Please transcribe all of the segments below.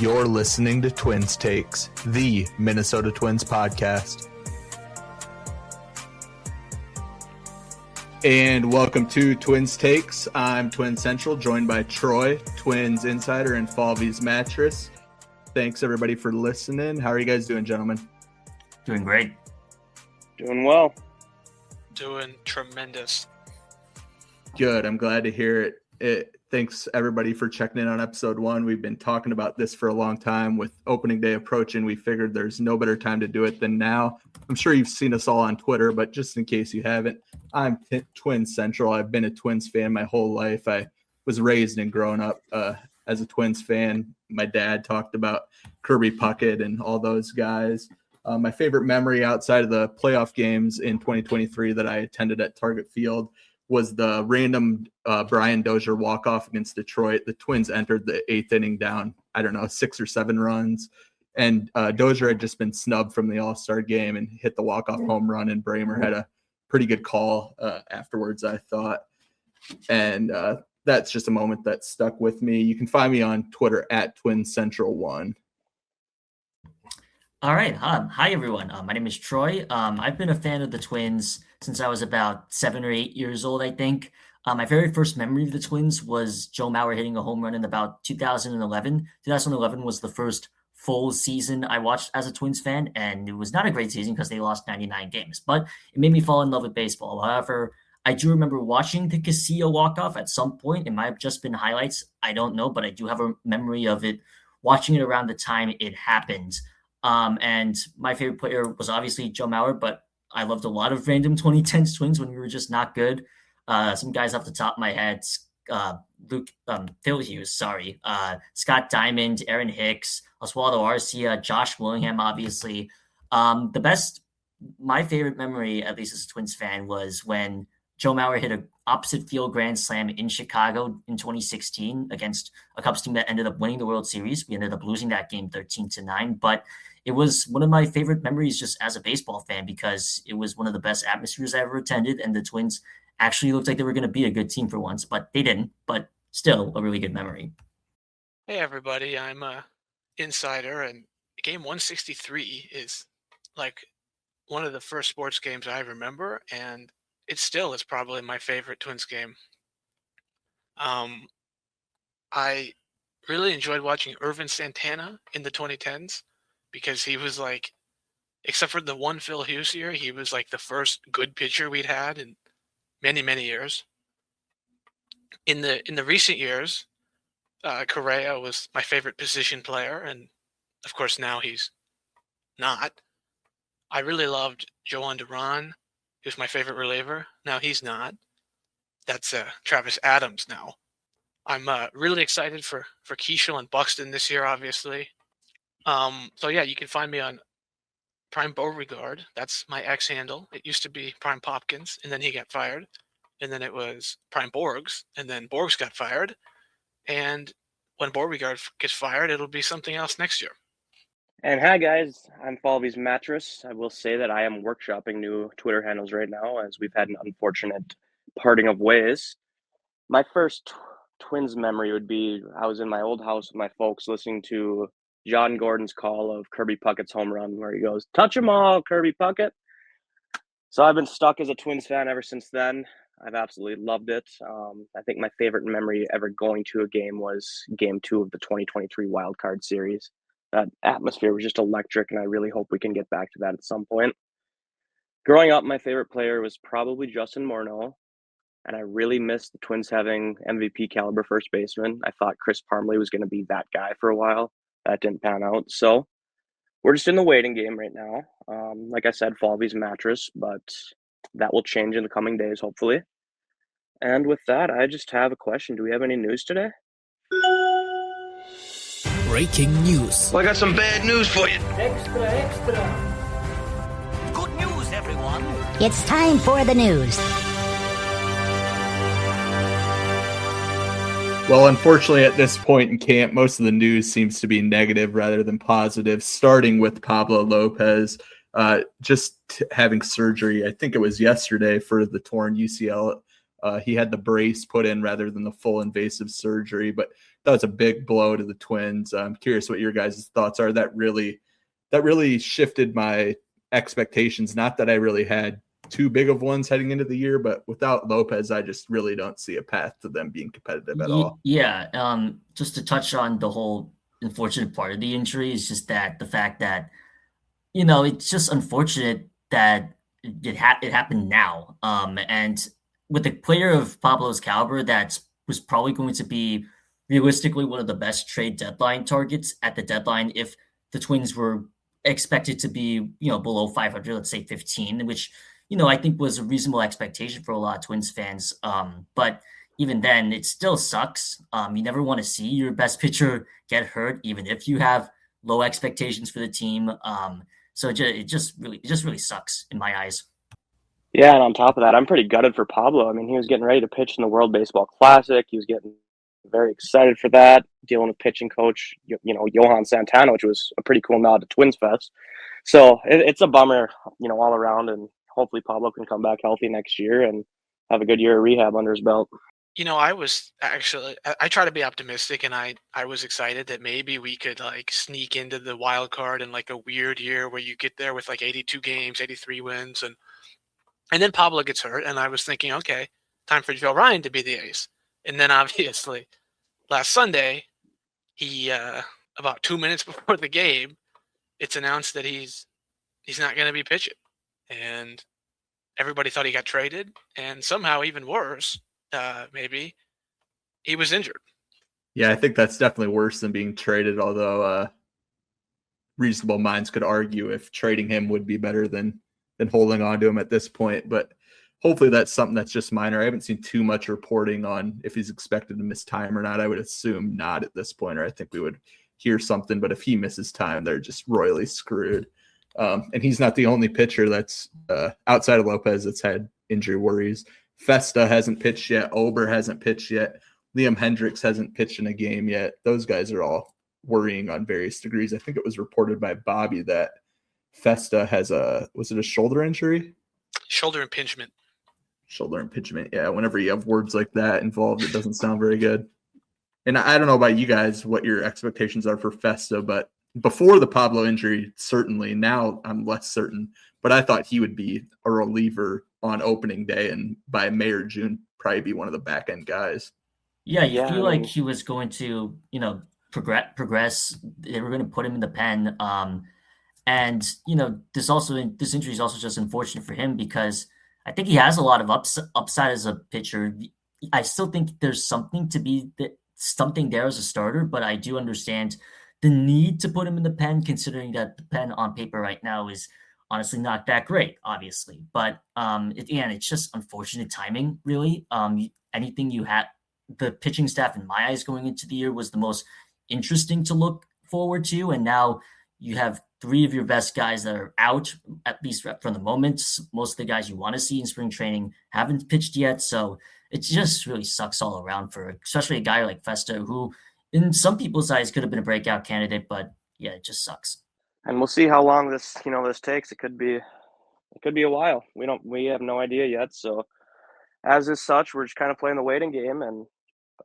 You're listening to Twins Takes, the Minnesota Twins podcast. And welcome to Twins Takes. I'm Twins Central, joined by Troy, Twins Insider, and Falveys Mattress. Thanks, everybody, for listening. How are you guys doing, gentlemen? Doing great. Doing well. Doing tremendous. Good. I'm glad to hear it. Thanks, everybody, for checking in on episode 1. We've been talking about this for a long time. With opening day approaching, we figured there's no better time to do it than now. I'm sure you've seen us all on Twitter, but just in case you haven't, I'm Twins Central. I've been a Twins fan my whole life. I was raised and grown up as a Twins fan. My dad talked about Kirby Puckett and all those guys. My favorite memory outside of the playoff games in 2023 that I attended at Target Field was the random Brian Dozier walk-off against Detroit. The Twins entered the 8th inning down, 6 or 7 runs. And Dozier had just been snubbed from the All-Star game and hit the walk-off home run, and Bramer had a pretty good call afterwards, I thought. And that's just a moment that stuck with me. You can find me on Twitter at TwinsCentral1. All right. Hi, everyone. My name is Troy. I've been a fan of the Twins since I was about 7 or 8 years old, I think. My very first memory of the Twins was Joe Mauer hitting a home run in about 2011. 2011 was the first full season I watched as a Twins fan, and it was not a great season because they lost 99 games, but it made me fall in love with baseball. However, I do remember watching the Casilla walk-off at some point. It might have just been highlights. I don't know, but I do have a memory of it, watching it around the time it happened. And my favorite player was obviously Joe Mauer, but I loved a lot of random 2010s Twins when we were just not good. Some guys off the top of my head, Phil Hughes, Scott Diamond, Aaron Hicks, Oswaldo Arcia, Josh Willingham, obviously. My favorite memory, at least as a Twins fan, was when Joe Mauer hit an opposite field grand slam in Chicago in 2016 against a Cubs team that ended up winning the World Series. We ended up losing that game 13-9, but it was one of my favorite memories just as a baseball fan because it was one of the best atmospheres I ever attended, and the Twins actually looked like they were going to be a good team for once, but they didn't, but still a really good memory. Hey, everybody. I'm a insider, and game 163 is like one of the first sports games I remember, and it still is probably my favorite Twins game. I really enjoyed watching Irvin Santana in the 2010s because he was like, except for the one Phil Hughes year, he was like the first good pitcher we'd had in many, many years. In the recent years, Correa was my favorite position player, and of course now he's not. I really loved Joan Duran. He was my favorite reliever. Now he's not. That's Travis Adams now. I'm really excited for Keishel and Buxton this year, obviously. So yeah, you can find me on Prime Beauregard. That's my X handle. It used to be Prime Popkins, and then he got fired. And then it was Prime Borgs, and then Borgs got fired. And when Beauregard gets fired, it'll be something else next year. And hi, guys. I'm Falveys Mattress. I will say that I am workshopping new Twitter handles right now as we've had an unfortunate parting of ways. My first Twins memory would be I was in my old house with my folks listening to John Gordon's call of Kirby Puckett's home run where he goes, "Touch 'em all, Kirby Puckett." So I've been stuck as a Twins fan ever since then. I've absolutely loved it. I think my favorite memory ever going to a game was Game 2 of the 2023 Wild Card Series. That atmosphere was just electric, and I really hope we can get back to that at some point. Growing up, my favorite player was probably Justin Morneau, and I really missed the Twins having MVP caliber first baseman. I thought Chris Parmelee was going to be that guy for a while. That didn't pan out. So we're just in the waiting game right now. Like I said, Falvey's Mattress, but that will change in the coming days, hopefully. And with that, I just have a question. Do we have any news today? Breaking news. Well, I got some bad news for you. Extra. Good news, everyone. It's time for the news. Well, unfortunately, at this point in camp, most of the news seems to be negative rather than positive, starting with Pablo Lopez just having surgery. I think it was yesterday for the torn UCL He had the brace put in rather than the full invasive surgery, but that was a big blow to the Twins. I'm curious what your guys' thoughts are. That really shifted my expectations. Not that I really had too big of ones heading into the year, but without Lopez, I just really don't see a path to them being competitive at all. Yeah. Just to touch on the whole unfortunate part of the injury is just that the fact that, it's just unfortunate that it happened now. And with a player of Pablo's caliber, that was probably going to be realistically one of the best trade deadline targets at the deadline if the Twins were expected to be, below 500, let's say 15, which, I think was a reasonable expectation for a lot of Twins fans. But even then, it still sucks. You never want to see your best pitcher get hurt, even if you have low expectations for the team. So it just really sucks in my eyes. Yeah, and on top of that, I'm pretty gutted for Pablo. I mean, he was getting ready to pitch in the World Baseball Classic. He was getting very excited for that, dealing with pitching coach, Johan Santana, which was a pretty cool nod to Twins Fest. So it's a bummer, all around, and hopefully Pablo can come back healthy next year and have a good year of rehab under his belt. I try to be optimistic, and I was excited that maybe we could like sneak into the wild card in like a weird year where you get there with like 82 games, 83 wins, and then Pablo gets hurt, and I was thinking, okay, time for Joe Ryan to be the ace. And then obviously last Sunday, he about 2 minutes before the game, it's announced that he's not going to be pitching, and everybody thought he got traded, and somehow even worse, maybe he was injured. Yeah, I think that's definitely worse than being traded, although reasonable minds could argue if trading him would be better than holding on to him at this point. But hopefully that's something that's just minor. I haven't seen too much reporting on if he's expected to miss time or not. I would assume not at this point, or I think we would hear something. But if he misses time, they're just royally screwed. And he's not the only pitcher that's outside of Lopez that's had injury worries. Festa hasn't pitched yet. Ober hasn't pitched yet. Liam Hendricks hasn't pitched in a game yet. Those guys are all worrying on various degrees. I think it was reported by Bobby that Festa has was it a shoulder injury? Shoulder impingement. Shoulder impingement. Yeah, whenever you have words like that involved, it doesn't sound very good. And I don't know about you guys, what your expectations are for Festa, but before the Pablo injury, certainly. Now I'm less certain, but I thought he would be a reliever on opening day, and by May or June, probably be one of the back end guys. Yeah, you feel like he was going to, progress. They were going to put him in the pen. And this injury is also just unfortunate for him because I think he has a lot of upside as a pitcher. I still think there's something there as a starter, but I do understand the need to put him in the pen, considering that the pen on paper right now is honestly not that great, obviously. But it's just unfortunate timing, really. Anything you had, the pitching staff in my eyes going into the year was the most interesting to look forward to, and now you have three of your best guys that are out, at least for the moment. Most of the guys you want to see in spring training haven't pitched yet, so it just really sucks all around for especially a guy like Festa, who in some people's eyes could have been a breakout candidate, but yeah, it just sucks. And we'll see how long this takes. It could be a while. We have no idea yet. So as is such, we're just kind of playing the waiting game. And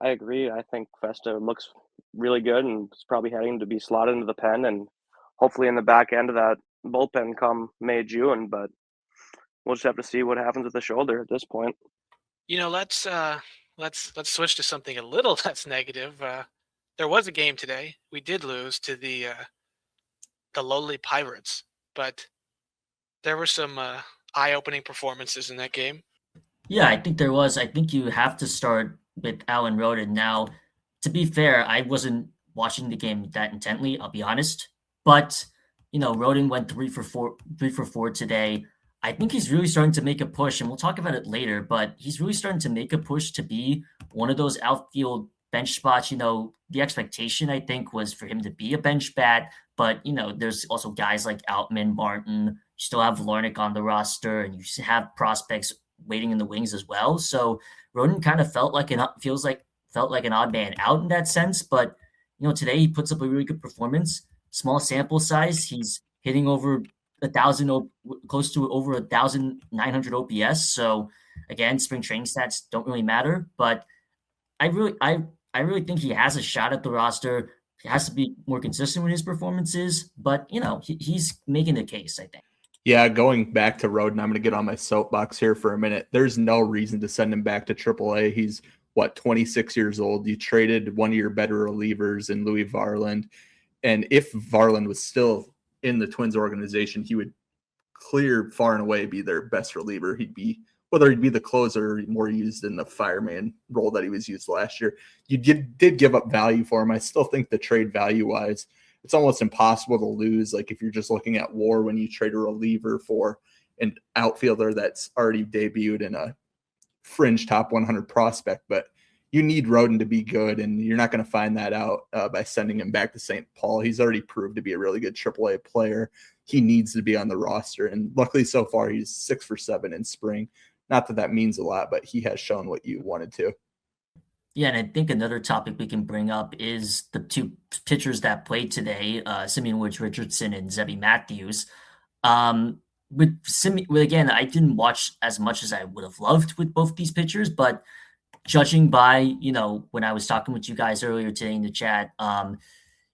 I agree. I think Festa looks really good and is probably heading to be slotted into the pen and hopefully in the back end of that bullpen come May, June. But we'll just have to see what happens with the shoulder at this point. Let's switch to something a little less negative. There was a game today. We did lose to the lowly Pirates, but there were some eye-opening performances in that game. Yeah, I think there was. I think you have to start with Alan Roden. Now, to be fair, I wasn't watching the game that intently, I'll be honest. But, Roden went 3 for 4 today. I think he's really starting to make a push, and we'll talk about it later, but he's really starting to make a push to be one of those outfield bench spots. The expectation, I think, was for him to be a bench bat, but, there's also guys like Outman, Martin. You still have Larnick on the roster, and you have prospects waiting in the wings as well. So Roden kind of felt like an odd man out in that sense. But, today he puts up a really good performance. Small sample size. He's hitting over 1,000, close to over 1,900 OPS. So again, spring training stats don't really matter, but I really think he has a shot at the roster. He has to be more consistent with his performances, but he's making the case, I think. Yeah, going back to Roden, I'm going to get on my soapbox here for a minute. There's no reason to send him back to AAA. He's, 26 years old. You traded one of your better relievers in Louis Varland. And if Varland was still in the Twins organization, he would far and away be their best reliever. Whether he'd be the closer or more used in the fireman role that he was used last year. You did give up value for him. I still think the trade value-wise, it's almost impossible to lose. Like if you're just looking at WAR when you trade a reliever for an outfielder that's already debuted in a fringe top 100 prospect, but you need Roden to be good, and you're not going to find that out by sending him back to St. Paul. He's already proved to be a really good AAA player. He needs to be on the roster, and luckily so far he's 6 for 7 in spring. Not that that means a lot, but he has shown what you wanted to. Yeah, and I think another topic we can bring up is the two pitchers that played today, Simeon Woods Richardson and Zebby Matthews. Again, I didn't watch as much as I would have loved with both these pitchers, but judging by, when I was talking with you guys earlier today in the chat,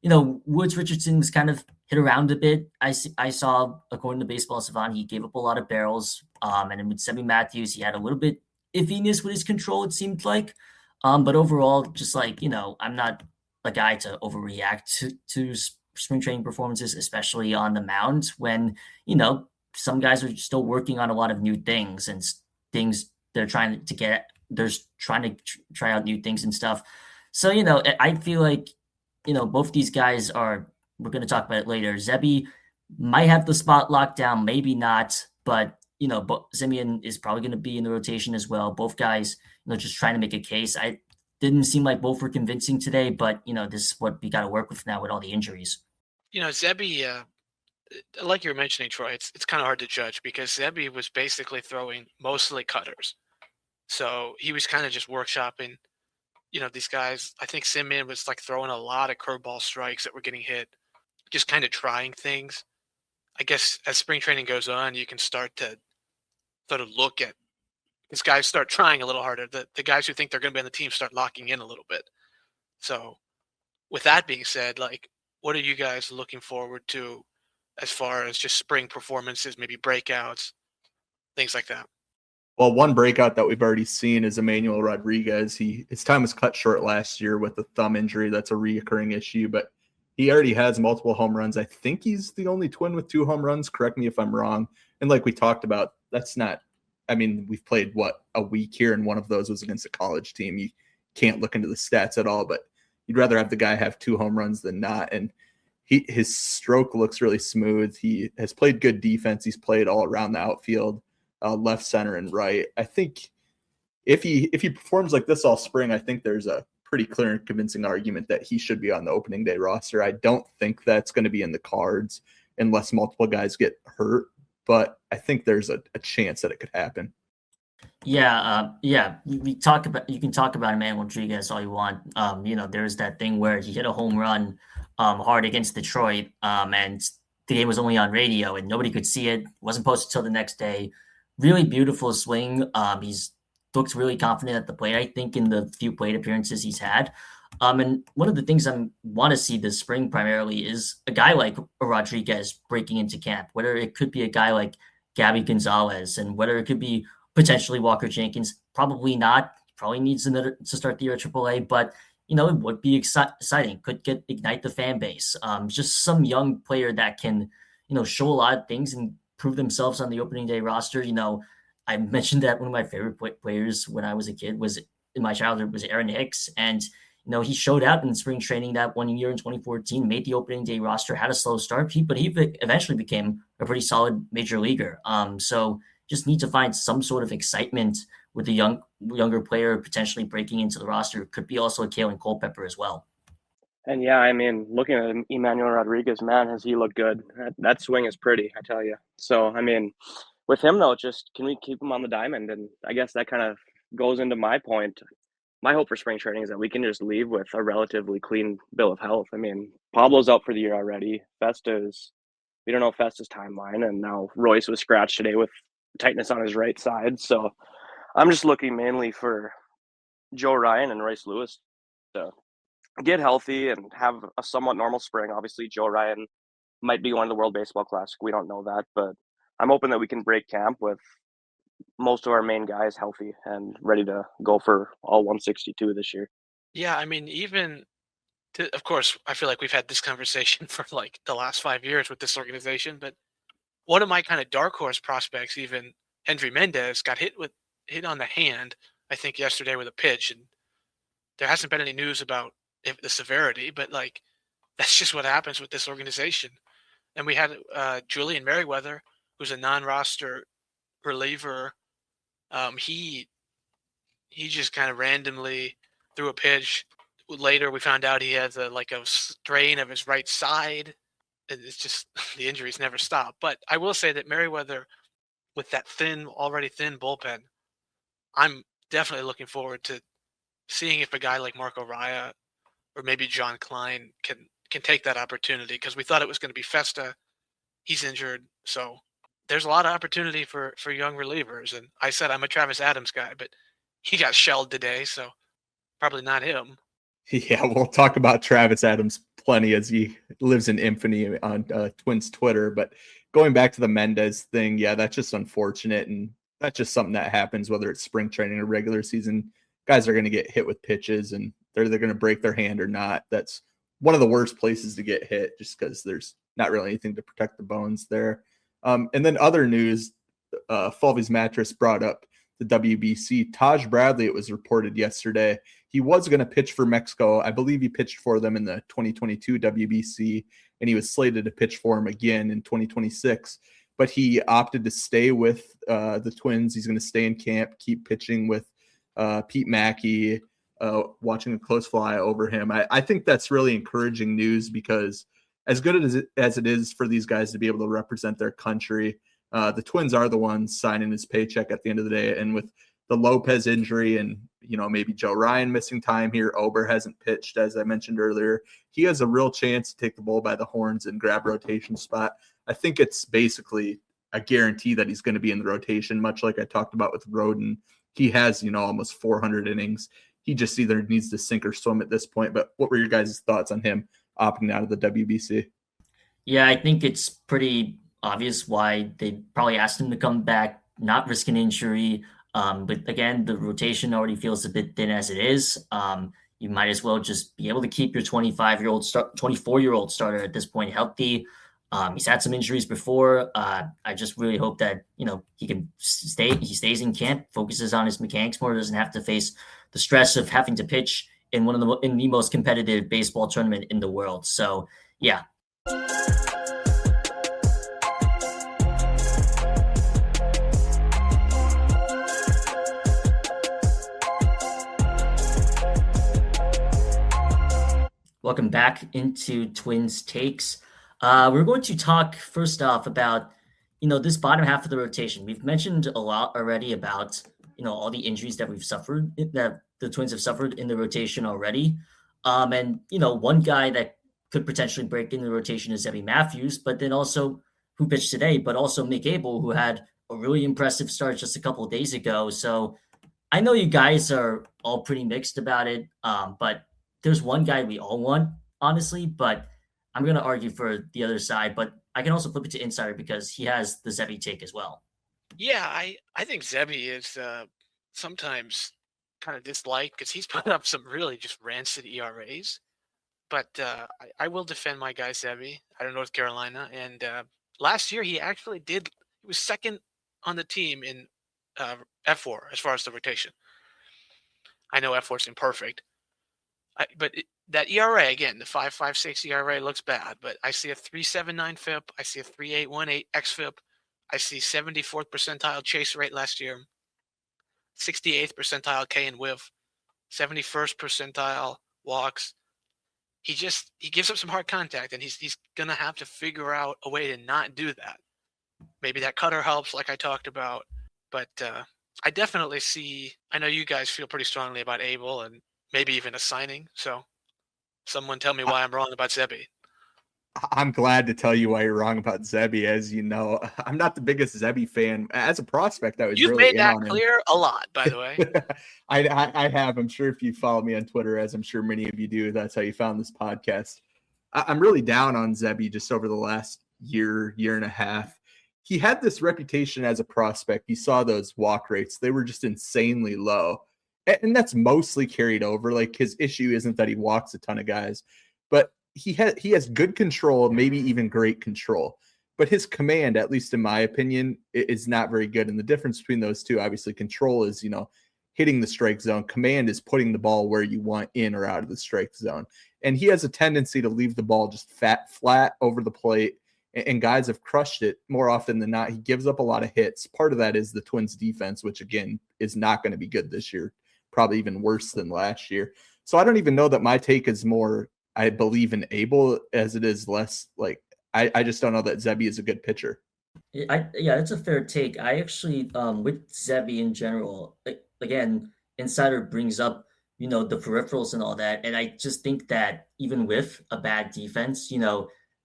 Woods Richardson was kind of hit around a bit. I saw, according to Baseball Savant, he gave up a lot of barrels. And then with Zebby Matthews, he had a little bit iffiness with his control, it seemed like. But overall, just like, I'm not a guy to overreact to spring training performances, especially on the mound when, some guys are still working on a lot of new things and things they're trying to try out new things and stuff. So, I feel like, both these guys we're going to talk about it later. Zebby might have the spot locked down, maybe not, but, Simeon is probably going to be in the rotation as well. Both guys, just trying to make a case. I didn't seem like both were convincing today, but, this is what we got to work with now with all the injuries. Zebby, like you were mentioning, Troy, it's kind of hard to judge because Zebby was basically throwing mostly cutters. So he was kind of just workshopping, these guys. I think Simeon was like throwing a lot of curveball strikes that were getting hit, just kind of trying things. I guess as spring training goes on, you can start to sort of look at these guys start trying a little harder. The guys who think they're going to be on the team start locking in a little bit. So with that being said, like, what are you guys looking forward to as far as just spring performances, maybe breakouts, things like that? Well, one breakout that we've already seen is Emmanuel Rodriguez. His time was cut short last year with a thumb injury. That's a reoccurring issue, but he already has multiple home runs. I think he's the only Twin with 2 home runs. Correct me if I'm wrong. And like we talked about, we've played a week here, and one of those was against a college team. You can't look into the stats at all, but you'd rather have the guy have 2 home runs than not. And his stroke looks really smooth. He has played good defense. He's played all around the outfield, left, center, and right. I think if he performs like this all spring, I think there's a pretty clear and convincing argument that he should be on the opening day roster. I don't think that's going to be in the cards unless multiple guys get hurt, but I think there's a chance that it could happen. Yeah. You can talk about Emmanuel Rodriguez all you want. There's that thing where he hit a home run hard against Detroit, and the game was only on radio and nobody could see it. It wasn't posted till the next day. Really beautiful swing. He's looked really confident at the plate, I think, in the few plate appearances he's had. And one of the things I want to see this spring primarily is a guy like Rodriguez breaking into camp, whether it could be a guy like Gabby Gonzalez and whether it could be potentially Walker Jenkins. Probably not. Probably needs another to start the year at AAA, but it would be exciting. Could ignite the fan base. Just some young player that can, show a lot of things and prove themselves on the opening day roster. I mentioned that one of my favorite players when I was a kid was in my childhood was Aaron Hicks, and he showed out in spring training that one year in 2014, made the opening day roster, had a slow start, but he eventually became a pretty solid major leaguer. So just need to find some sort of excitement with a younger player potentially breaking into the roster. Could be also a Kalen Culpepper as well. And yeah, looking at Emmanuel Rodriguez, man, has he looked good. That swing is pretty, I tell you. So, with him, though, just can we keep him on the diamond? And I guess that kind of goes into my point. My hope for spring training is that we can just leave with a relatively clean bill of health. Pablo's out for the year already. We don't know Festa's timeline, and now Royce was scratched today with tightness on his right side. So I'm just looking mainly for Joe Ryan and Rice Lewis to get healthy and have a somewhat normal spring. Obviously, Joe Ryan might be going to the World Baseball Classic. We don't know that, but I'm hoping that we can break camp with most of our main guys healthy and ready to go for all 162 this year. Yeah, I mean, of course, I feel like we've had this conversation for like the last 5 years with this organization, but one of my kind of dark horse prospects, even Henry Mendez, got hit on the hand, I think yesterday with a pitch, and there hasn't been any news about the severity, but like that's just what happens with this organization. And we had Julian Merriweather, who's a non-roster reliever. He just kind of randomly threw a pitch. Later, we found out he has a strain of his right side. And it's just the injuries never stop. But I will say that Merriweather, with that already thin bullpen, I'm definitely looking forward to seeing if a guy like Marco Raya or maybe John Klein can take that opportunity, because we thought it was going to be Festa. He's injured, so there's a lot of opportunity for young relievers. And I said I'm a Travis Adams guy, but he got shelled today, so probably not him. Yeah, we'll talk about Travis Adams plenty as he lives in infamy on Twins Twitter. But going back to the Mendez thing, yeah, that's just unfortunate. And that's just something that happens, whether it's spring training or regular season. Guys are going to get hit with pitches and they're going to break their hand or not. That's one of the worst places to get hit, just because there's not really anything to protect the bones there. And then other news, Falvey's Mattress brought up the WBC. Taj Bradley, it was reported yesterday, he was going to pitch for Mexico. I believe he pitched for them in the 2022 WBC, and he was slated to pitch for him again in 2026. But he opted to stay with the Twins. He's going to stay in camp, keep pitching with Pete Mackey, watching a close fly over him. I think that's really encouraging news, because as good as it is for these guys to be able to represent their country, the Twins are the ones signing his paycheck at the end of the day. And with the Lopez injury and, maybe Joe Ryan missing time here, Ober hasn't pitched, as I mentioned earlier, he has a real chance to take the bull by the horns and grab rotation spot. I think it's basically a guarantee that he's going to be in the rotation, much like I talked about with Roden. He has, almost 400 innings. He just either needs to sink or swim at this point. But what were your guys' thoughts on him opting out of the WBC? Yeah, I think it's pretty obvious why they probably asked him to come back, not risk an injury. But again, the rotation already feels a bit thin as it is. You might as well just be able to keep your 24-year-old starter at this point healthy. He's had some injuries before. I just really hope that, he can stay. He stays in camp, focuses on his mechanics more, doesn't have to face the stress of having to pitch in in the most competitive baseball tournament in the world. So, yeah. Welcome back into Twins Takes. We're going to talk first off about, this bottom half of the rotation. We've mentioned a lot already about, all the injuries that that the Twins have suffered in the rotation already. And, one guy that could potentially break in the rotation is Zebby Matthews, but then also who pitched today, but also Mick Abel, who had a really impressive start just a couple of days ago. So I know you guys are all pretty mixed about it, but there's one guy we all want, honestly, but I'm going to argue for the other side. But I can also flip it to Insider because he has the Zebby take as well. Yeah, I think Zebby is sometimes kind of disliked because he's put up some really just rancid ERAs. But I will defend my guy Zebby out of North Carolina. And last year he was second on the team in F4 as far as the rotation. I know F4 is imperfect. But that ERA, again, the 5.56 ERA looks bad, but I see a 3.79 FIP. I see a 3.818 xFIP. I see 74th percentile chase rate last year, 68th percentile K and whiff, 71st percentile walks. He gives up some hard contact, and he's going to have to figure out a way to not do that. Maybe that cutter helps, like I talked about, but I definitely I know you guys feel pretty strongly about Abel and maybe even a signing. So someone tell me why I'm wrong about Zebby. I'm glad to tell you why you're wrong about Zebby. As you know, I'm not the biggest Zebby fan. As a prospect, I was You've really made in that on him. clear a lot, by the way. I have. I'm sure if you follow me on Twitter, as I'm sure many of you do, that's how you found this podcast. I'm really down on Zebby just over the last year and a half. He had this reputation as a prospect. You saw those walk rates. They were just insanely low. And that's mostly carried over. Like, his issue isn't that he walks a ton of guys, but he has good control, maybe even great control. But his command, at least in my opinion, is not very good. And the difference between those two, obviously, control is, hitting the strike zone. Command is putting the ball where you want in or out of the strike zone. And he has a tendency to leave the ball just flat over the plate. And guys have crushed it more often than not. He gives up a lot of hits. Part of that is the Twins defense, which again is not going to be good this year, probably even worse than last year. So I don't even know that my take is more, I believe in Abel, as it is less like, I just don't know that Zebby is a good pitcher. Yeah, that's a fair take. I actually, with Zebby in general, again, Insider brings up, the peripherals and all that. And I just think that even with a bad defense,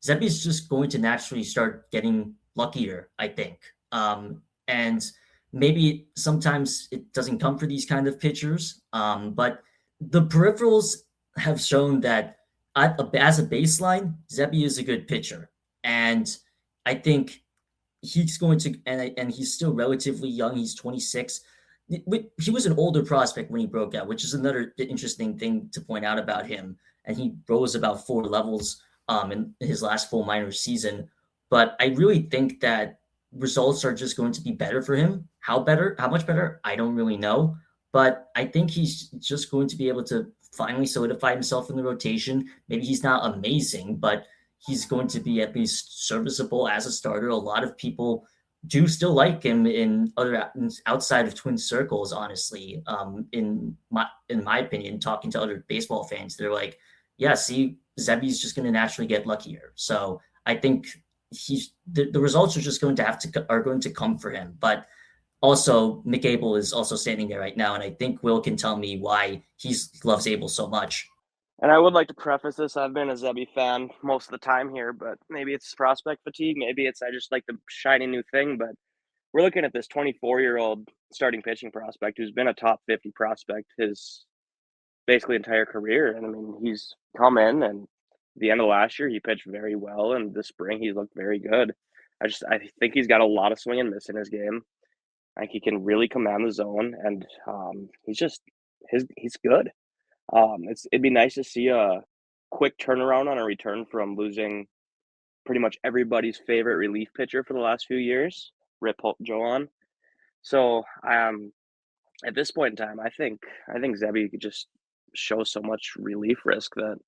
Zebby's just going to naturally start getting luckier, I think. And maybe sometimes it doesn't come for these kind of pitchers. But the peripherals have shown that as a baseline, Zebby is a good pitcher. And I think he's going to, and he's still relatively young. He's 26. He was an older prospect when he broke out, which is another interesting thing to point out about him. And he rose about 4 levels in his last full minor season. But I really think that results are just going to be better for him. How much better? I don't really know. But I think he's just going to be able to finally solidify himself in the rotation. Maybe he's not amazing, but he's going to be at least serviceable as a starter. A lot of people do still like him in other outside of Twin circles, honestly. In my opinion, talking to other baseball fans, they're like, yeah, see, Zebby's just going to naturally get luckier. So I think the results are just going to come for him. But also, Mick Abel is also standing there right now, and I think Will can tell me why he loves Abel so much. And I would like to preface this. I've been a Zebby fan most of the time here, but maybe it's prospect fatigue. Maybe it's I just like the shiny new thing. But we're looking at this 24-year-old starting pitching prospect who's been a top 50 prospect his basically entire career. And I mean, he's come in, and at the end of last year, he pitched very well. And this spring, he's looked very good. I think he's got a lot of swing and miss in his game. I think he can really command the zone, and he's good. It'd be nice to see a quick turnaround on a return from losing pretty much everybody's favorite relief pitcher for the last few years, Rip Joan. So, at this point in time, I think Zebby could just show so much relief risk that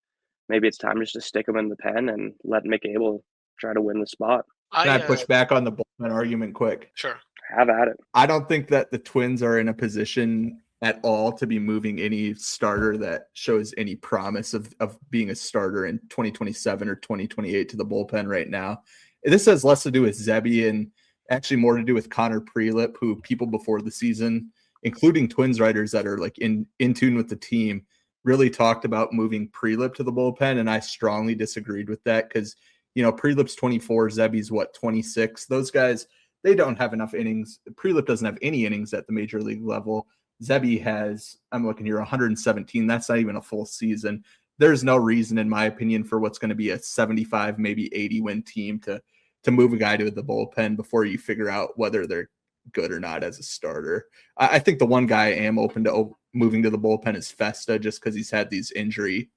maybe it's time just to stick him in the pen and let Mick Abel try to win the spot. Can I push back on the bullpen argument quick? Sure. Have at it. I don't think that the Twins are in a position at all to be moving any starter that shows any promise of being a starter in 2027 or 2028 to the bullpen right now. This has less to do with Zebby and actually more to do with Connor Prelip, who people before the season, including Twins writers that are like in tune with the team, really talked about moving Prelip to the bullpen. And I strongly disagreed with that because, Prelip's 24, Zebby's 26. Those guys, they don't have enough innings. Prelip doesn't have any innings at the major league level. Zebby has, I'm looking here, 117. That's not even a full season. There's no reason, in my opinion, for what's going to be a 75, maybe 80 win team to move a guy to the bullpen before you figure out whether they're good or not as a starter. I think the one guy I am open to moving to the bullpen is Festa, just because he's had these injury,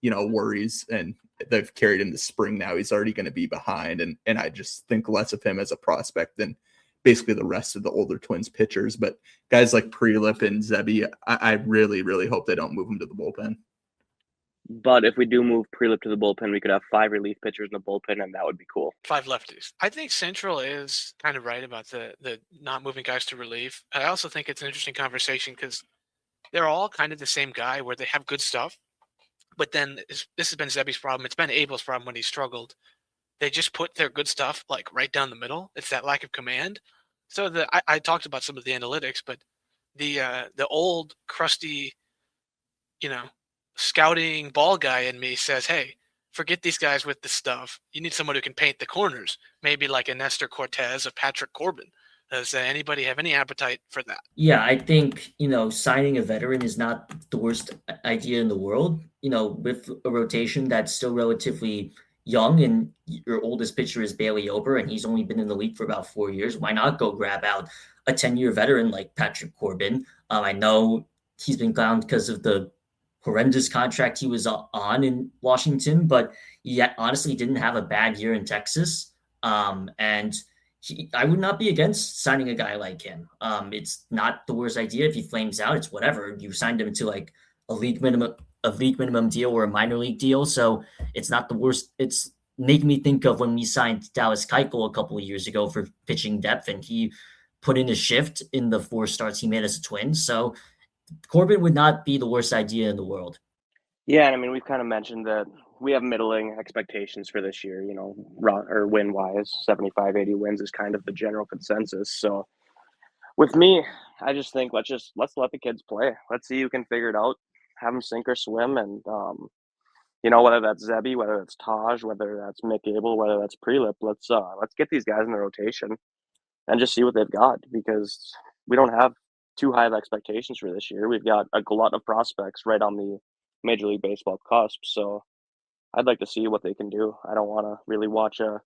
worries, and they've carried him this spring now. He's already going to be behind, and I just think less of him as a prospect than basically the rest of the older Twins pitchers. But guys like Prelip and Zebby, I really, really hope they don't move him to the bullpen. But if we do move Prelip to the bullpen, we could have 5 relief pitchers in the bullpen, and that would be cool. 5 lefties. I think Central is kind of right about the not moving guys to relief. I also think it's an interesting conversation because they're all kind of the same guy where they have good stuff. But then this has been Zebby's problem. It's been Abel's problem when he struggled. They just put their good stuff like right down the middle. It's that lack of command. So I talked about some of the analytics, but the old crusty, scouting ball guy in me says, hey, forget these guys with the stuff. You need someone who can paint the corners, maybe like a Nestor Cortez, a Patrick Corbin. Does anybody have any appetite for that? Yeah, I think, signing a veteran is not the worst idea in the world. With a rotation that's still relatively young and your oldest pitcher is Bailey Ober and he's only been in the league for about 4 years, why not go grab out a 10-year veteran like Patrick Corbin? I know he's been clowned because of the horrendous contract he was on in Washington, but he honestly didn't have a bad year in Texas. And I would not be against signing a guy like him. It's not the worst idea. If he flames out, it's whatever. You signed him to like a league minimum deal or a minor league deal, so it's not the worst. It's making me think of when we signed Dallas Keuchel a couple of years ago for pitching depth, and he put in a shift in the 4 starts he made as a Twin. So Corbin would not be the worst idea in the world. Yeah, and I mean, we've kind of mentioned that we have middling expectations for this year, or win-wise. 75, 80 wins is kind of the general consensus. So with me, I just think let's let the kids play. Let's see who can figure it out, have them sink or swim. And, whether that's Zebby, whether that's Taj, whether that's Mick Abel, whether that's Prelip, let's get these guys in the rotation and just see what they've got, because we don't have too high of expectations for this year. We've got a glut of prospects right on the Major League Baseball cusp, so I'd like to see what they can do. I don't want to really watch a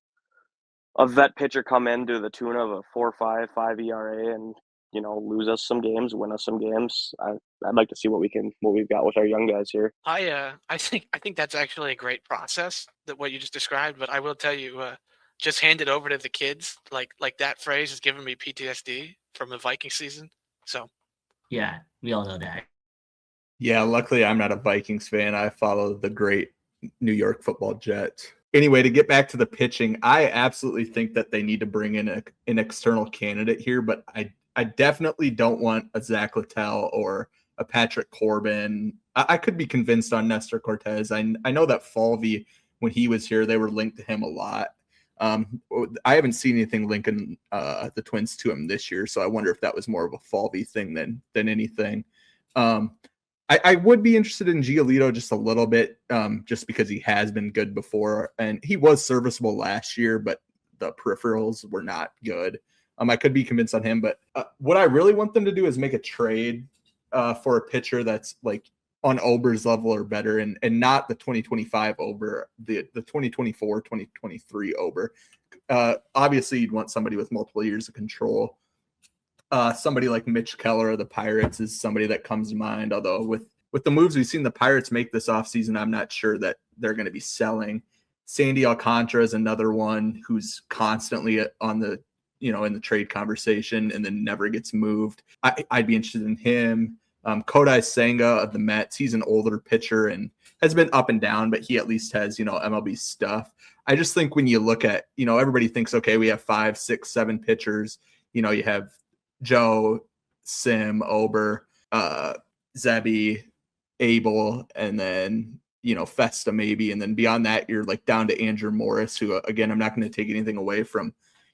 vet pitcher come in to the tune of a 4.55 ERA and lose us some games, win us some games. I'd like to see what we've got with our young guys here. I think that's actually a great process, that what you just described. But I will tell you, just hand it over to the kids. Like that phrase is giving me PTSD from the Viking season. So yeah, we all know that. Yeah, luckily I'm not a Vikings fan. I follow the great New York Football Jets. Anyway, to get back to the pitching, I absolutely think that they need to bring in an external candidate here, but I definitely don't want a Zach Littell or a Patrick Corbin. I could be convinced on Nestor Cortez. I know that Falvey, when he was here, they were linked to him a lot. I haven't seen anything linking the Twins to him this year, so I wonder if that was more of a Falvey thing than anything. I would be interested in Giolito just a little bit, just because he has been good before, and he was serviceable last year, but the peripherals were not good. I could be convinced on him, but what I really want them to do is make a trade for a pitcher that's like on Ober's level or better, and not the 2025 Ober, the 2024, 2023 Ober. Obviously, you'd want somebody with multiple years of control. Somebody like Mitch Keller of the Pirates is somebody that comes to mind, although with the moves we've seen the Pirates make this offseason, I'm not sure that they're going to be selling. Sandy Alcantara is another one who's constantly on the, in the trade conversation and then never gets moved. I'd be interested in him. Kodai Senga of the Mets, he's an older pitcher and has been up and down, but he at least has, MLB stuff. I just think when you look at, everybody thinks, okay, we have 5, 6, 7 pitchers. You have Joe, Sim, Ober, Zebby, Abel, and then, Festa maybe. And then beyond that, you're like down to Andrew Morris, who, again, I'm not going to take anything away from,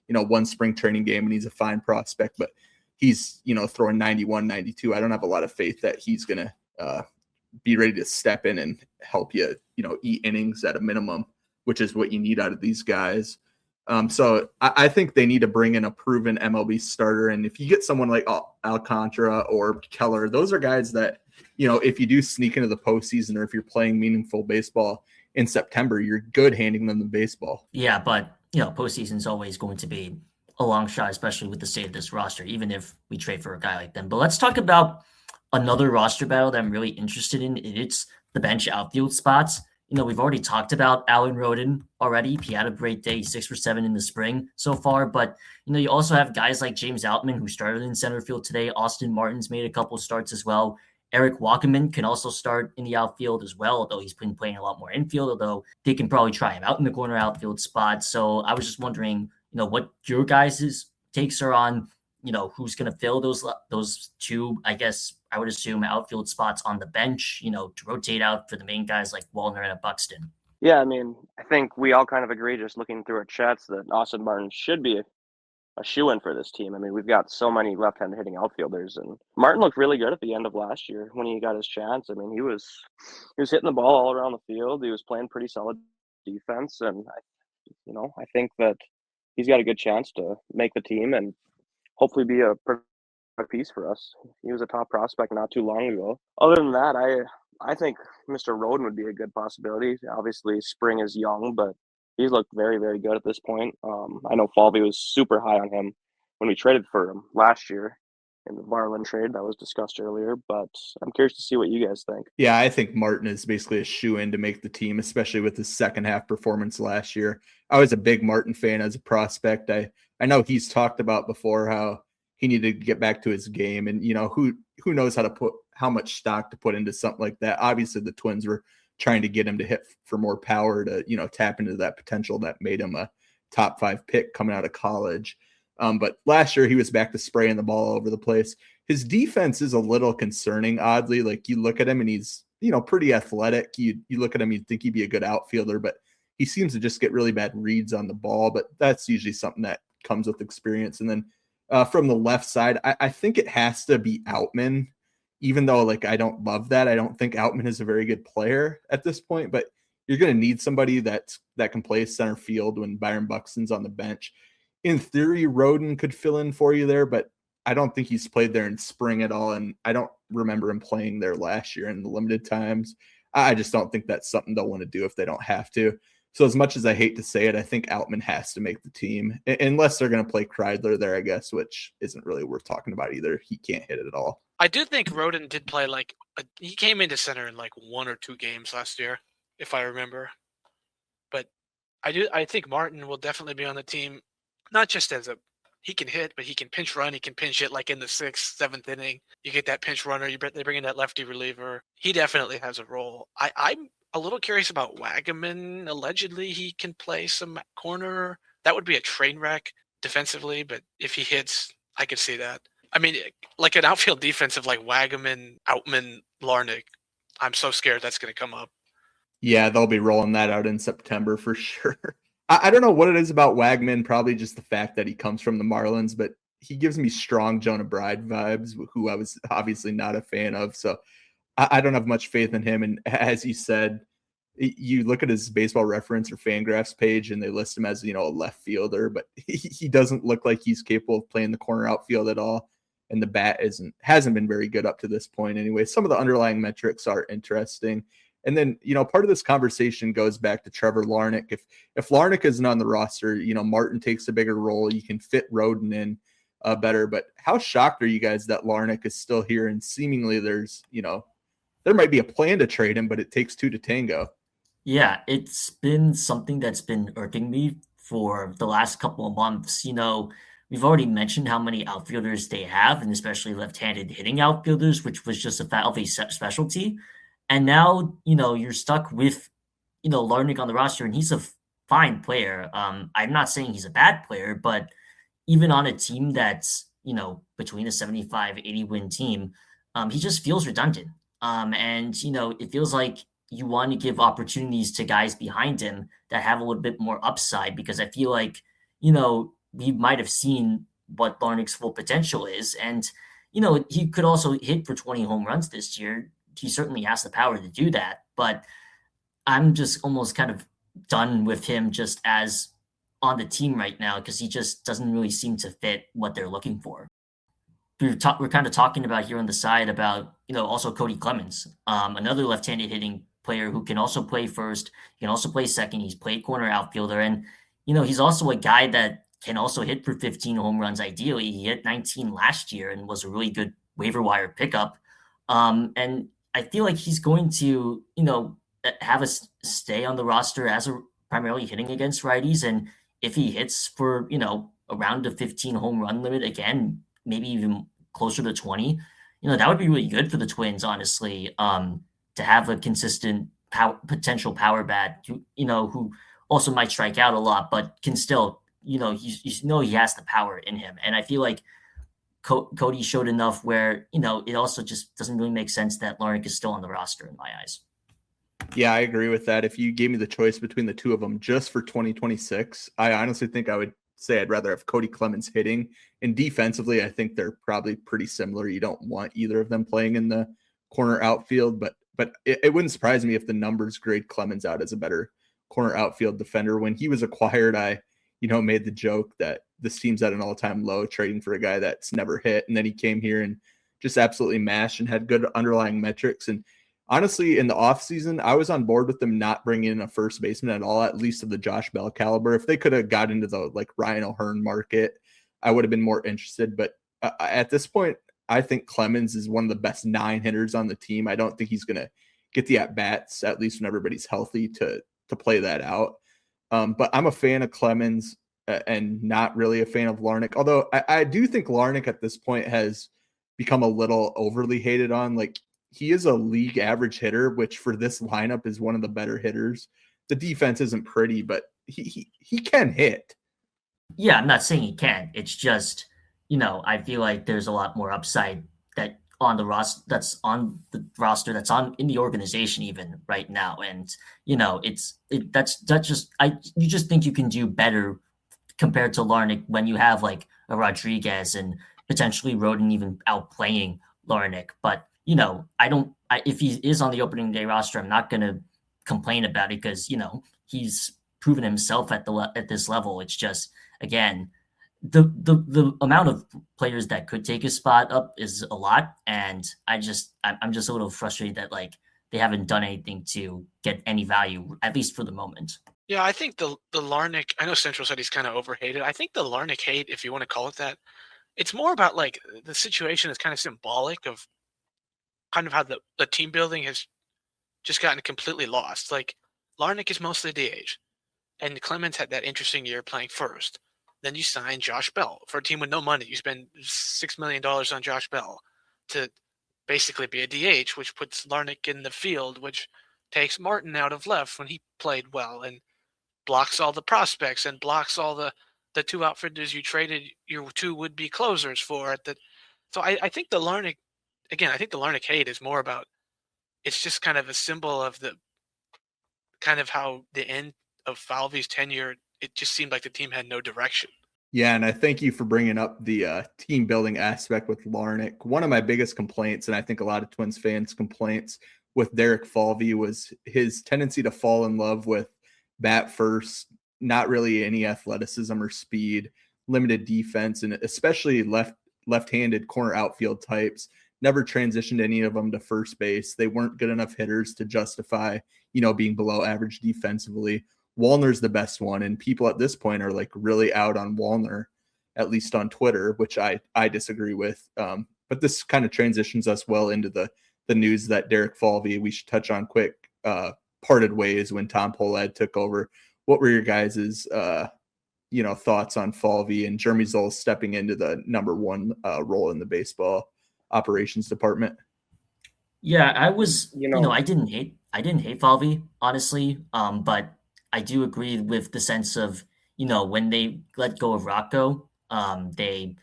one spring training game, and he's a fine prospect, but he's, throwing 91, 92. I don't have a lot of faith that he's going to be ready to step in and help you, eat innings at a minimum, which is what you need out of these guys. So I think they need to bring in a proven MLB starter. And if you get someone like Alcantara or Keller, those are guys that, if you do sneak into the postseason or if you're playing meaningful baseball in September, you're good handing them the baseball. Yeah, but, postseason is always going to be a long shot, especially with the state of this roster, even if we trade for a guy like them. But let's talk about another roster battle that I'm really interested in. It's the bench outfield spots. We've already talked about Alan Roden already. He had a great day, 6 for 7 in the spring so far. But, you also have guys like James Outman, who started in center field today. Austin Martin's made a couple starts as well. Eric Wackerman can also start in the outfield as well, although he's been playing a lot more infield, although they can probably try him out in the corner outfield spot. So I was just wondering, what your guys' takes are on, who's going to fill those two, I guess, I would assume, outfield spots on the bench, to rotate out for the main guys like Wallner and Buxton. Yeah, I mean, I think we all kind of agree, just looking through our chats, that Austin Martin should be a shoo-in for this team. I mean, we've got so many left-handed hitting outfielders, and Martin looked really good at the end of last year when he got his chance. I mean, he was hitting the ball all around the field. He was playing pretty solid defense, and I think that he's got a good chance to make the team and hopefully be a piece for us. He was a top prospect not too long ago. Other than that, I think Mr. Roden would be a good possibility. Obviously, spring is young, but he's looked very, very good at this point. I know Falvey was super high on him when we traded for him last year in the Marlin trade that was discussed earlier, but I'm curious to see what you guys think. Yeah, I think Martin is basically a shoe-in to make the team, especially with his second half performance last year. I was a big Martin fan as a prospect. I know he's talked about before how he needed to get back to his game, and who knows how much stock to put into something like that. Obviously, the Twins were trying to get him to hit for more power to tap into that potential that made him a top 5 pick coming out of college. But last year he was back to spraying the ball all over the place. His defense is a little concerning, oddly. Like, you look at him and he's pretty athletic. You look at him, you'd think he'd be a good outfielder, but he seems to just get really bad reads on the ball. But that's usually something that comes with experience. And then from the left side, I think it has to be Outman, even though I don't love that. I don't think Outman is a very good player at this point, but you're going to need somebody that can play center field when Byron Buxton's on the bench. In theory, Roden could fill in for you there, but I don't think he's played there in spring at all, and I don't remember him playing there last year in the limited times. I just don't think that's something they'll want to do if they don't have to. So as much as I hate to say it, I think Outman has to make the team, unless they're going to play Kreidler there, I guess, which isn't really worth talking about either. He can't hit it at all. I do think Roden did play he came into center in 1 or 2 games last year, if I remember. But I think Martin will definitely be on the team, not just as he can hit, but he can pinch run. He can pinch hit in the 6th, 7th inning. You get that pinch runner. They bring in that lefty reliever. He definitely has a role. I'm a little curious about Wagaman. Allegedly, he can play some corner. That would be a train wreck defensively, but if he hits, I could see that. I mean, an outfield defensive like Wagaman, Outman, Larnach, I'm so scared that's going to come up. Yeah, they'll be rolling that out in September for sure. I don't know what it is about Wagman, probably just the fact that he comes from the Marlins, but he gives me strong Jonah Bride vibes, who I was obviously not a fan of. So I don't have much faith in him. And as you said, you look at his Baseball Reference or Fangraphs page and they list him as, a left fielder, but he doesn't look like he's capable of playing the corner outfield at all. And the bat hasn't been very good up to this point anyway. Some of the underlying metrics are interesting. And then, part of this conversation goes back to Trevor Larnach. If Larnach isn't on the roster, Martin takes a bigger role. You can fit Roden in better. But how shocked are you guys that Larnach is still here? And seemingly there's, there might be a plan to trade him, but it takes 2 to tango. Yeah, it's been something that's been irking me for the last couple of months. We've already mentioned how many outfielders they have, and especially left-handed hitting outfielders, which was just a Falvey specialty. And now, you're stuck with, Larnach on the roster, and he's a fine player. I'm not saying he's a bad player, but even on a team that's, between a 75, 80 win team, he just feels redundant. And it feels like you want to give opportunities to guys behind him that have a little bit more upside, because I feel like, we might have seen what Larnach's full potential is. And, he could also hit for 20 home runs this year. He certainly has the power to do that, but I'm just almost kind of done with him just as on the team right now, because he just doesn't really seem to fit what they're looking for. We're kind of talking about here on the side about, also Cody Clemens, another left-handed hitting player who can also play first, he can also play second. He's played corner outfielder, and, he's also a guy that can also hit for 15 home runs. Ideally, he hit 19 last year and was a really good waiver wire pickup. And I feel like he's going to, have us stay on the roster as primarily hitting against righties. And if he hits for, around the 15 home run limit again, maybe even closer to 20, that would be really good for the Twins, honestly, to have a consistent potential power bat, who also might strike out a lot, but can still, he has the power in him. And I feel like Cody showed enough where, it also just doesn't really make sense that Larnach is still on the roster in my eyes. Yeah, I agree with that. If you gave me the choice between the two of them just for 2026, I honestly think I would say I'd rather have Cody Clemens hitting. And defensively, I think they're probably pretty similar. You don't want either of them playing in the corner outfield, but it wouldn't surprise me if the numbers grade Clemens out as a better corner outfield defender. When he was acquired, I made the joke that this team's at an all-time low trading for a guy that's never hit. And then he came here and just absolutely mashed and had good underlying metrics. And honestly, in the offseason, I was on board with them not bringing in a first baseman at all, at least of the Josh Bell caliber. If they could have got into the Ryan O'Hearn market, I would have been more interested. But at this point, I think Clemens is one of the best 9 hitters on the team. I don't think he's going to get the at-bats, at least when everybody's healthy, to play that out. But I'm a fan of Clemens and not really a fan of Larnach. Although I do think Larnach at this point has become a little overly hated on. He is a league average hitter, which for this lineup is one of the better hitters. The defense isn't pretty, but he can hit. Yeah, I'm not saying he can't. It's just, I feel like there's a lot more upside that on the roster that's on in the organization even right now. And you just think you can do better compared to Larnach when you have a Rodriguez and potentially Rodin even outplaying Larnach. But if he is on the opening day roster, I'm not going to complain about it because he's proven himself at this level. It's just, again, the amount of players that could take his spot up is a lot, and I'm just a little frustrated that they haven't done anything to get any value, at least for the moment. Yeah, I think the Larnach, I know Central said he's kind of overhated. I think the Larnach hate, if you want to call it that, it's more about the situation is kind of symbolic of kind of how the team building has just gotten completely lost. Larnach is mostly DH, and Clemens had that interesting year playing first. Then you sign Josh Bell for a team with no money. You spend $6 million on Josh Bell to basically be a DH, which puts Larnach in the field, which takes Martin out of left when he played well and blocks all the prospects and blocks all the 2 outfielders you traded your 2 would-be closers for. So I think the Larnach, again, I think the Larnach hate is more about, it's just kind of a symbol of the kind of how the end of Falvey's tenure, it just seemed like the team had no direction. Yeah, and I thank you for bringing up the team building aspect with Larnach. One of my biggest complaints, and I think a lot of Twins fans' complaints with Derek Falvey, was his tendency to fall in love with bat first, not really any athleticism or speed, limited defense, and especially left-handed corner outfield types. Never transitioned any of them to first base. They weren't good enough hitters to justify, being below average defensively. Wallner's the best one, and people at this point are really out on Wallner, at least on Twitter, which I disagree with. But this kind of transitions us well into the news that Derek Falvey, we should touch on quick, parted ways when Tom Pohlad took over. What were your guys' thoughts on Falvey and Jeremy Zoll stepping into the number 1 role in the baseball operations department? Yeah, I was, I didn't hate Falvey, honestly. But I do agree with the sense of, when they let go of Rocco, they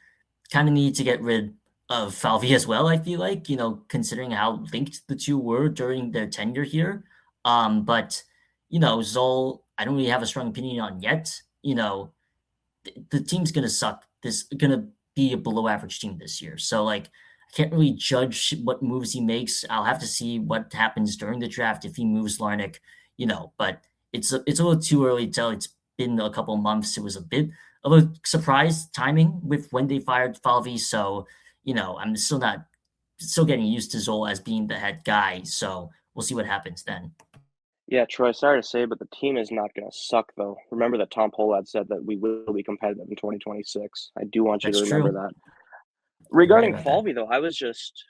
kind of need to get rid of Falvey as well, I feel like, considering how linked the 2 were during their tenure here. But, Zoll, I don't really have a strong opinion on yet. The team's going to suck. This is going to be a below average team this year. So, I can't really judge what moves he makes. I'll have to see what happens during the draft if he moves Larnach, but it's a little too early to tell. It's been a couple months. It was a bit of a surprise timing with when they fired Falvey. So, I'm still getting used to Zoll as being the head guy. So we'll see what happens then. Yeah, Troy, sorry to say, but the team is not going to suck, though. Remember that Tom Pohlad said that we will be competitive in 2026. I do want you to remember that. Regarding Falvey, though, I was just,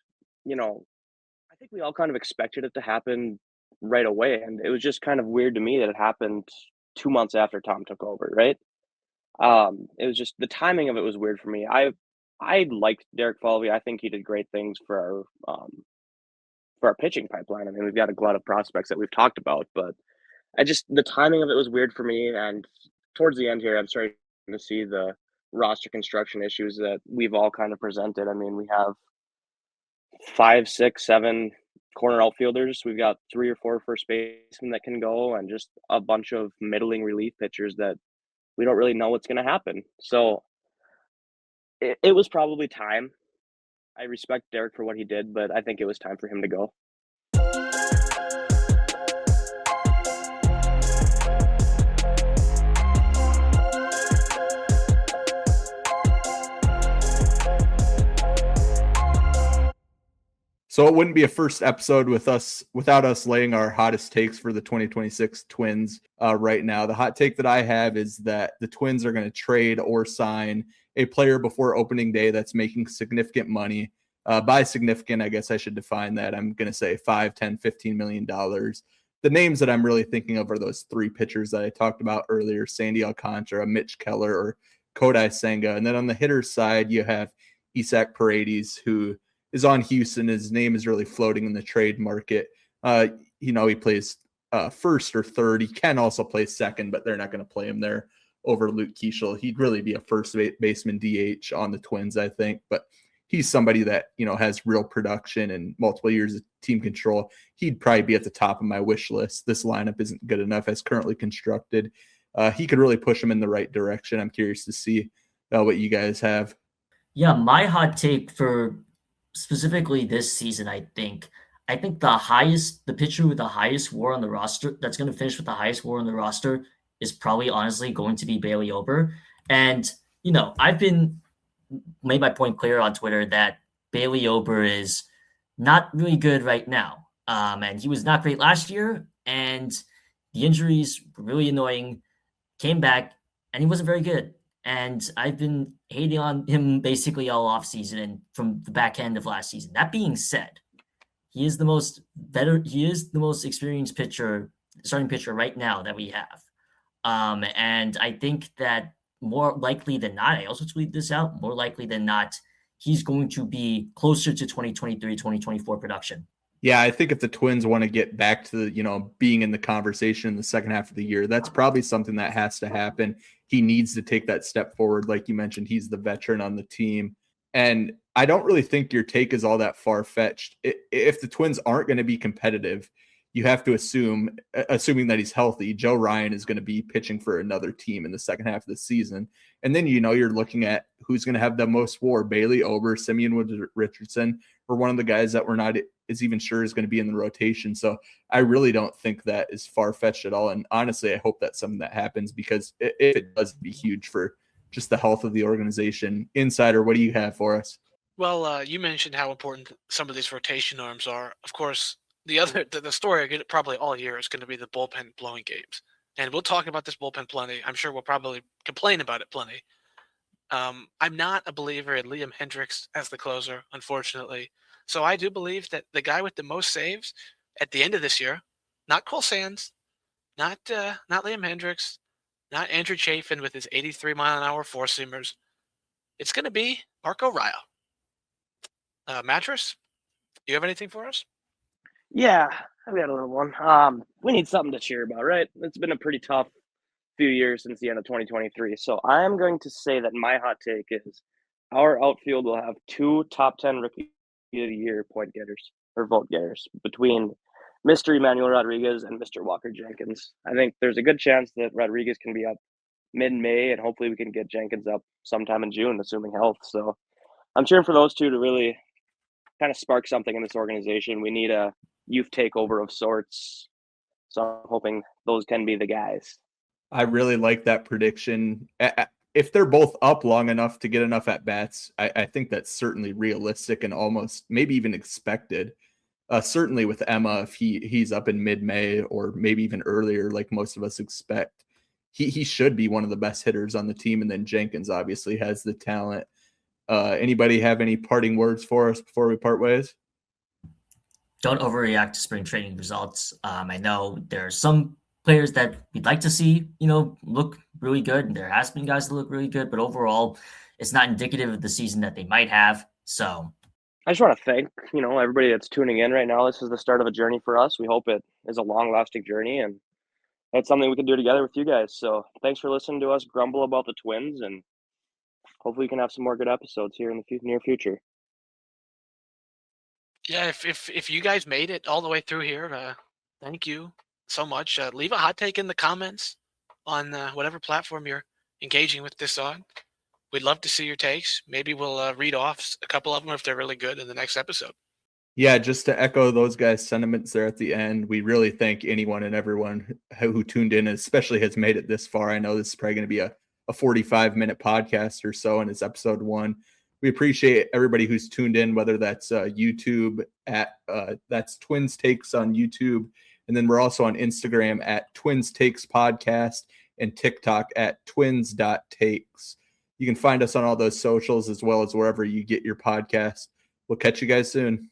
I think we all kind of expected it to happen right away. And it was just kind of weird to me that it happened 2 months after Tom took over, right? It was just, the timing of it was weird for me. I liked Derek Falvey. I think he did great things for our pitching pipeline. I mean, we've got a lot of prospects that we've talked about, but the timing of it was weird for me. And towards the end here, I'm starting to see the roster construction issues that we've all kind of presented. I mean, we have 5, 6, 7 corner outfielders. We've got 3 or 4 first basemen that can go, and just a bunch of middling relief pitchers that we don't really know what's going to happen. So it was probably time. I respect Derek for what he did, but I think it was time for him to go. So it wouldn't be a first episode without us laying our hottest takes for the 2026 Twins right now. The hot take that I have is that the Twins are going to trade or sign a player before opening day that's making significant money. By significant, I guess I should define that. I'm going to say $5, $10, $15 million. The names that I'm really thinking of are those three pitchers that I talked about earlier, Sandy Alcantara, Mitch Keller, or Kodai Senga. And then on the hitter side, you have Isaac Paredes, who is on Houston. His name is really floating in the trade market. He plays first or third. He can also play second, but they're not going to play him there over Luke Keeschel. He'd really be a first baseman DH on the Twins, I think. But he's somebody that, has real production and multiple years of team control. He'd probably be at the top of my wish list. This lineup isn't good enough as currently constructed. He could really push him in the right direction. I'm curious to see what you guys have. Yeah, my hot take for specifically this season, I think the pitcher with the highest WAR on the roster, that's going to finish with the highest WAR on the roster, is probably honestly going to be Bailey Ober. And, I've been made my point clear on Twitter that Bailey Ober is not really good right now. And he was not great last year, and the injuries were really annoying, came back, and he wasn't very good. And I've been hating on him basically all offseason and from the back end of last season. That being said, he is the most experienced starting pitcher right now that we have. And I think that more likely than not, I also tweeted this out, more likely than not, he's going to be closer to 2023, 2024 production. Yeah, I think if the Twins want to get back to, being in the conversation in the second half of the year, that's probably something that has to happen. He needs to take that step forward. Like you mentioned, he's the veteran on the team. And I don't really think your take is all that far-fetched. If the Twins aren't going to be competitive, you have to assuming that he's healthy, Joe Ryan is going to be pitching for another team in the second half of the season. And then, you're looking at who's going to have the most WAR, Bailey Ober, Simeon Richardson, or one of the guys that we're not is even sure is going to be in the rotation. So I really don't think that is far-fetched at all. And honestly, I hope that's something that happens, because if it does, it'd be huge for just the health of the organization. Insider, what do you have for us? Well, you mentioned how important some of these rotation arms are. Of course, the story I get probably all year is going to be the bullpen blowing games. And we'll talk about this bullpen plenty. I'm sure we'll probably complain about it plenty. I'm not a believer in Liam Hendriks as the closer, unfortunately. So I do believe that the guy with the most saves at the end of this year, not Cole Sands, not Liam Hendriks, not Andrew Chafin with his 83-mile-an-hour four-seamers. It's going to be Marco Raya. Mattress, do you have anything for us? Yeah, I've got a little one. We need something to cheer about, right? It's been a pretty tough few years since the end of 2023. So I'm going to say that my hot take is our outfield will have 2 top 10 rookie of the year point getters or vote getters between Mr. Emmanuel Rodriguez and Mr. Walker Jenkins. I think there's a good chance that Rodriguez can be up mid-May, and hopefully we can get Jenkins up sometime in June, assuming health. So I'm cheering for those two to really kind of spark something in this organization. We need a youth takeover of sorts. So I'm hoping those can be the guys. I really like that prediction. If they're both up long enough to get enough at bats, I think that's certainly realistic and almost maybe even expected. Certainly with Emma, if he's up in mid-May or maybe even earlier, like most of us expect, he should be one of the best hitters on the team. And then Jenkins obviously has the talent. Anybody have any parting words for us before we part ways? Don't overreact to spring training results. I know there are some players that we'd like to see, look really good, and there has been guys that look really good, but overall, it's not indicative of the season that they might have. So I just want to thank, everybody that's tuning in right now. This is the start of a journey for us. We hope it is a long-lasting journey, and that's something we can do together with you guys. So thanks for listening to us grumble about the Twins, and hopefully we can have some more good episodes here in the near future. Yeah, if you guys made it all the way through here, thank you so much. Leave a hot take in the comments on whatever platform you're engaging with this on. We'd love to see your takes. Maybe we'll read off a couple of them if they're really good in the next episode. Yeah, just to echo those guys' sentiments there at the end, we really thank anyone and everyone who tuned in, and especially has made it this far. I know this is probably going to be a 45-minute podcast or so, and it's episode 1. we appreciate everybody who's tuned in, whether that's YouTube that's Twins Takes on YouTube. And then we're also on Instagram at Twins Takes Podcast and TikTok at twins.takes. You can find us on all those socials as well as wherever you get your podcasts. We'll catch you guys soon.